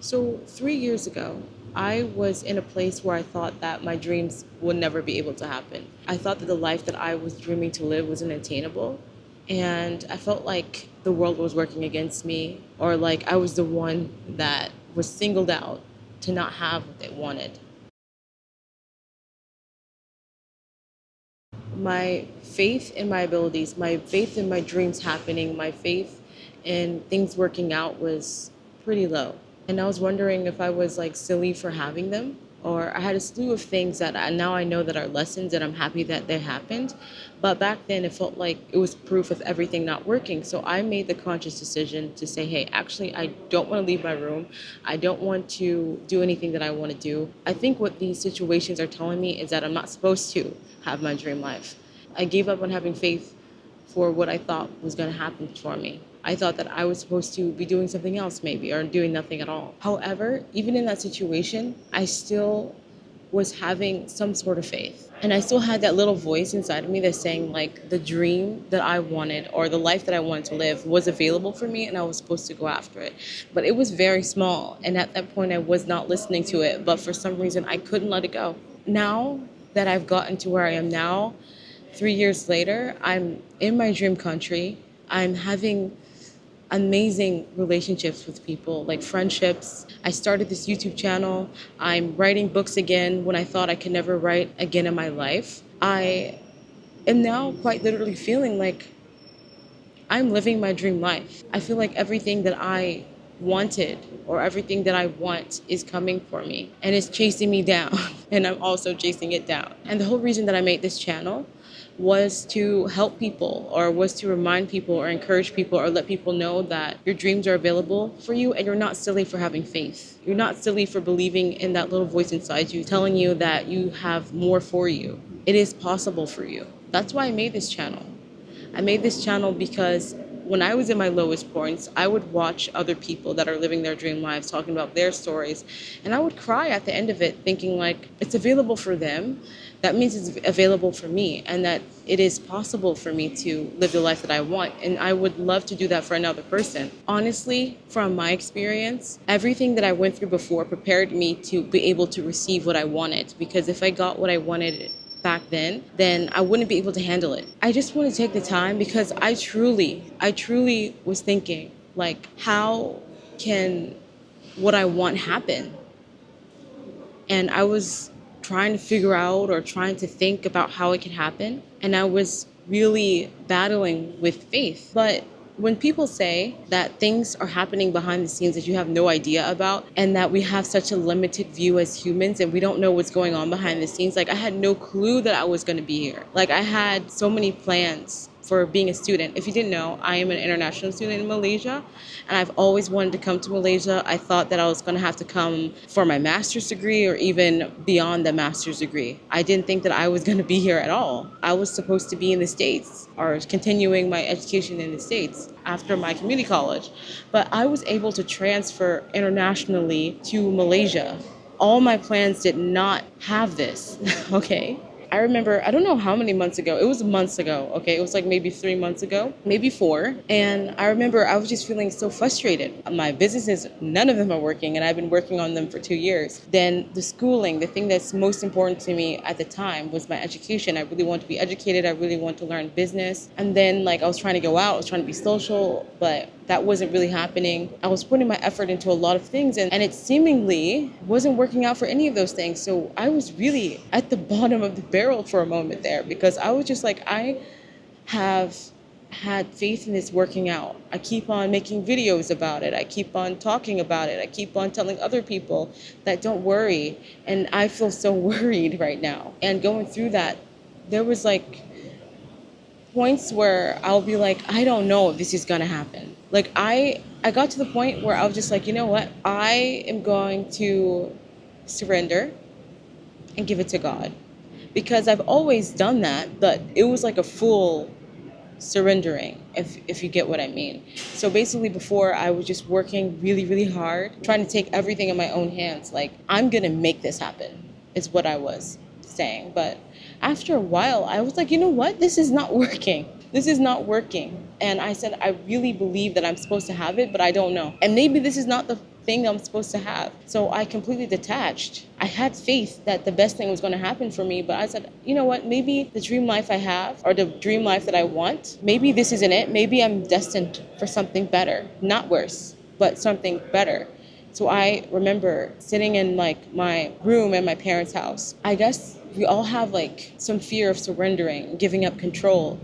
So, 3 years ago, I was in a place where I thought that my dreams would never be able to happen. I thought that the life that I was dreaming to live was unattainable. And I felt like the world was working against me, or like I was the one that was singled out to not have what they wanted. My faith in my abilities, my faith in my dreams happening, my faith in things working out was pretty low. And I was wondering if I was like silly for having them, or I had a slew of things that now I know that are lessons and I'm happy that they happened. But back then it felt like it was proof of everything not working. So I made the conscious decision to say, hey, actually, I don't want to leave my room. I don't want to do anything that I want to do. I think what these situations are telling me is that I'm not supposed to have my dream life. I gave up on having faith for what I thought was going to happen for me. I thought that I was supposed to be doing something else, maybe, or doing nothing at all. However, even in that situation, I still was having some sort of faith. And I still had that little voice inside of me that's saying, like, the dream that I wanted or the life that I wanted to live was available for me and I was supposed to go after it. But it was very small. And at that point, I was not listening to it. But for some reason, I couldn't let it go. Now that I've gotten to where I am now, 3 years later, I'm in my dream country. I'm having amazing relationships with people, like friendships. I started this YouTube channel. I'm writing books again when I thought I could never write again in my life. I am now quite literally feeling like I'm living my dream life. I feel like everything that I wanted or everything that I want is coming for me and it's chasing me down and I'm also chasing it down. And the whole reason that I made this channel was to help people or was to remind people or encourage people or let people know that your dreams are available for you and you're not silly for having faith. You're not silly for believing in that little voice inside you telling you that you have more for you. It is possible for you. That's why I made this channel. I made this channel because when I was in my lowest points, I would watch other people that are living their dream lives, talking about their stories, and I would cry at the end of it, thinking like, it's available for them. That means it's available for me, and that it is possible for me to live the life that I want, and I would love to do that for another person. Honestly, from my experience, everything that I went through before prepared me to be able to receive what I wanted, because if I got what I wanted back then I wouldn't be able to handle it. I just want to take the time because I truly was thinking, like, how can what I want happen? And I was trying to figure out or trying to think about how it could happen. And I was really battling with faith. But when people say that things are happening behind the scenes that you have no idea about and that we have such a limited view as humans and we don't know what's going on behind the scenes, like I had no clue that I was going to be here. Like I had so many plans for being a student. If you didn't know, I am an international student in Malaysia, and I've always wanted to come to Malaysia. I thought that I was going to have to come for my master's degree or even beyond the master's degree. I didn't think that I was going to be here at all. I was supposed to be in the States or continuing my education in the States after my community college, but I was able to transfer internationally to Malaysia. All my plans did not have this, okay? I remember, I don't know how many months ago, it was months ago, okay? It was like maybe 3 months ago, maybe 4. And I remember I was just feeling so frustrated. My businesses, none of them are working, and I've been working on them for 2 years. Then the schooling, the thing that's most important to me at the time was my education. I really want to be educated. I really want to learn business. And then like I was trying to go out, I was trying to be social, but that wasn't really happening. I was putting my effort into a lot of things and it seemingly wasn't working out for any of those things. So I was really at the bottom of the barrel for a moment there because I was just like, I have had faith in this working out. I keep on making videos about it. I keep on talking about it. I keep on telling other people that don't worry. And I feel so worried right now. And going through that, there was like points where I'll be like, I don't know if this is gonna happen. Like I got to the point where I was just like, you know what? I am going to surrender and give it to God. Because I've always done that, but it was like a full surrendering, if you get what I mean. So basically before I was just working really, really hard, trying to take everything in my own hands. Like, I'm gonna make this happen, is what I was saying. But after a while, I was like, you know what? This is not working. This is not working. And I said, I really believe that I'm supposed to have it, but I don't know. And maybe this is not the thing I'm supposed to have. So I completely detached. I had faith that the best thing was going to happen for me, but I said, you know what, maybe the dream life I have, or the dream life that I want, maybe this isn't it. Maybe I'm destined for something better, not worse, but something better. So I remember sitting in like my room in my parents' house. I guess we all have like some fear of surrendering, giving up control,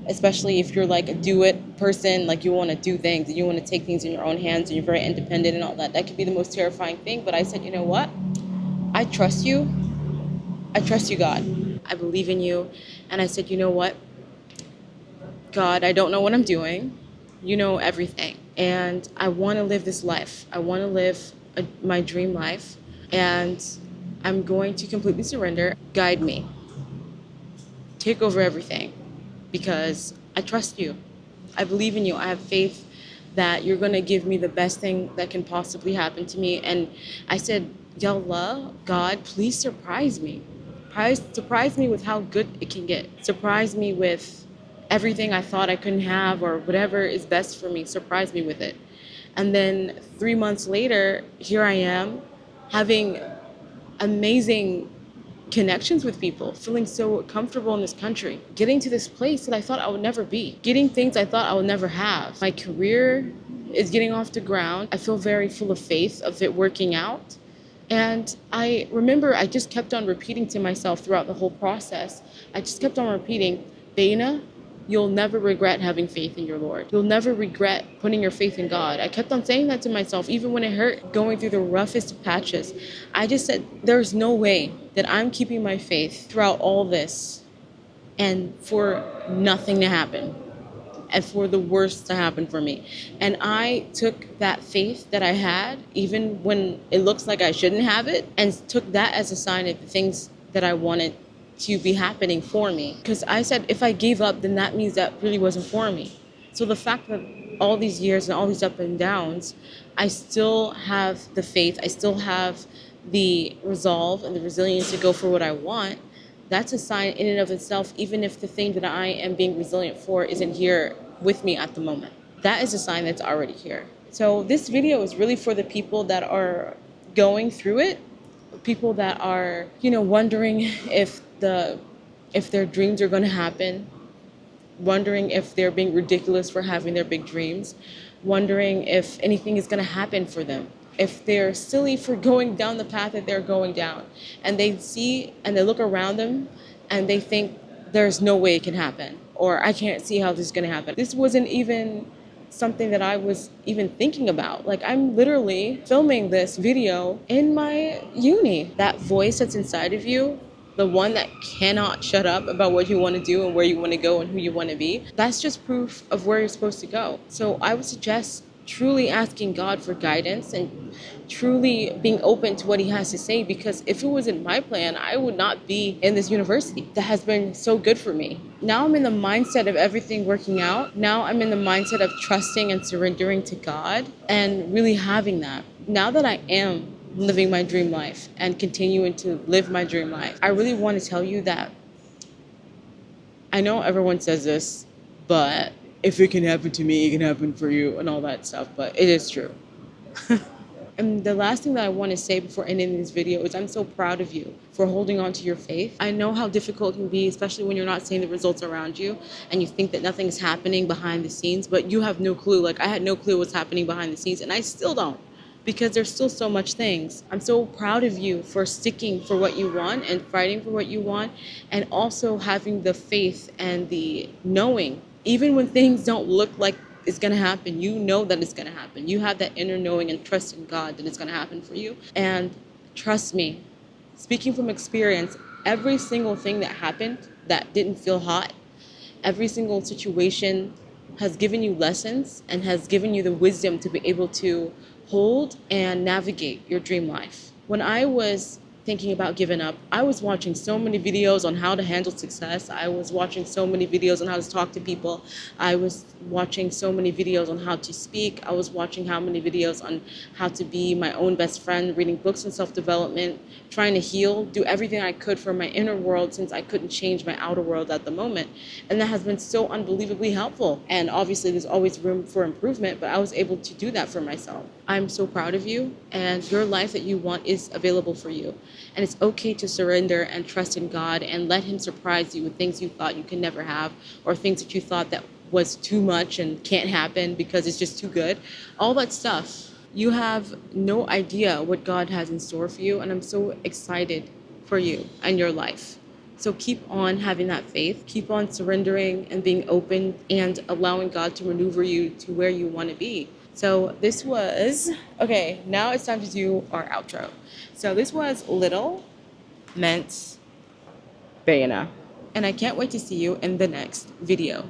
especially if you're like a do it person, like you want to do things and you want to take things in your own hands and you're very independent and all that. That could be the most terrifying thing. But I said, you know what? I trust you. I trust you, God. I believe in you. And I said, you know what? God, I don't know what I'm doing. You know everything. And I want to live this life. I want to live my dream life. And I'm going to completely surrender. Guide me. Take over everything. Because I trust you. I believe in you. I have faith that you're going to give me the best thing that can possibly happen to me. And I said, Ya Allah, God, please surprise me. Surprise me with how good it can get. Surprise me with everything I thought I couldn't have or whatever is best for me. Surprise me with it. And then 3 months later, here I am having amazing connections with people, feeling so comfortable in this country, getting to this place that I thought I would never be, getting things I thought I would never have. My career is getting off the ground. I feel very full of faith of it working out. And I remember I just kept on repeating to myself throughout the whole process. I just kept on repeating, Bayinnah, you'll never regret having faith in your Lord. You'll never regret putting your faith in God. I kept on saying that to myself, even when it hurt, going through the roughest of patches. I just said, there's no way that I'm keeping my faith throughout all this and for nothing to happen and for the worst to happen for me. And I took that faith that I had, even when it looks like I shouldn't have it, and took that as a sign of the things that I wanted to be happening for me. Because I said, if I gave up, then that means that really wasn't for me. So the fact that all these years and all these ups and downs, I still have the faith, I still have the resolve and the resilience to go for what I want, that's a sign in and of itself, even if the thing that I am being resilient for isn't here with me at the moment. That is a sign that's already here. So this video is really for the people that are going through it, people that are, wondering if their dreams are going to happen, wondering if they're being ridiculous for having their big dreams, wondering if anything is going to happen for them, if they're silly for going down the path that they're going down, and they see and they look around them and they think there's no way it can happen, or I can't see how this is going to happen. This wasn't even something that I was even thinking about. Like, I'm literally filming this video in my uni. That voice that's inside of you, the one that cannot shut up about what you want to do and where you want to go and who you want to be, that's just proof of where you're supposed to go. So I would suggest truly asking God for guidance and truly being open to what he has to say, because if it wasn't my plan, I would not be in this university that has been so good for me. Now I'm in the mindset of everything working out. Now I'm in the mindset of trusting and surrendering to God and really having that. Now that I am living my dream life and continuing to live my dream life, I really want to tell you that I know everyone says this, but if it can happen to me, it can happen for you and all that stuff, but it is true. And the last thing that I want to say before ending this video is I'm so proud of you for holding on to your faith. I know how difficult it can be, especially when you're not seeing the results around you and you think that nothing's happening behind the scenes, but you have no clue. Like, I had no clue what's happening behind the scenes, and I still don't, because there's still so much things. I'm so proud of you for sticking for what you want and fighting for what you want, and also having the faith and the knowing, even when things don't look like it's going to happen, you know that it's going to happen. You have that inner knowing and trust in God that it's going to happen for you. And trust me, speaking from experience, every single thing that happened that didn't feel hot, every single situation has given you lessons and has given you the wisdom to be able to hold and navigate your dream life. When I was thinking about giving up. I was watching so many videos on how to handle success. I was watching so many videos on how to talk to people. I was watching so many videos on how to speak. I was watching how many videos on how to be my own best friend, reading books on self-development, trying to heal, do everything I could for my inner world since I couldn't change my outer world at the moment. And that has been so unbelievably helpful. And obviously there's always room for improvement, but I was able to do that for myself. I'm so proud of you, and your life that you want is available for you. And it's okay to surrender and trust in God and let Him surprise you with things you thought you could never have, or things that you thought that was too much and can't happen because it's just too good. All that stuff. You have no idea what God has in store for you, and I'm so excited for you and your life. So keep on having that faith, keep on surrendering and being open and allowing God to maneuver you to where you want to be. So this was, okay, now it's time to do our outro. So this was Little Meant Bayana. And I can't wait to see you in the next video.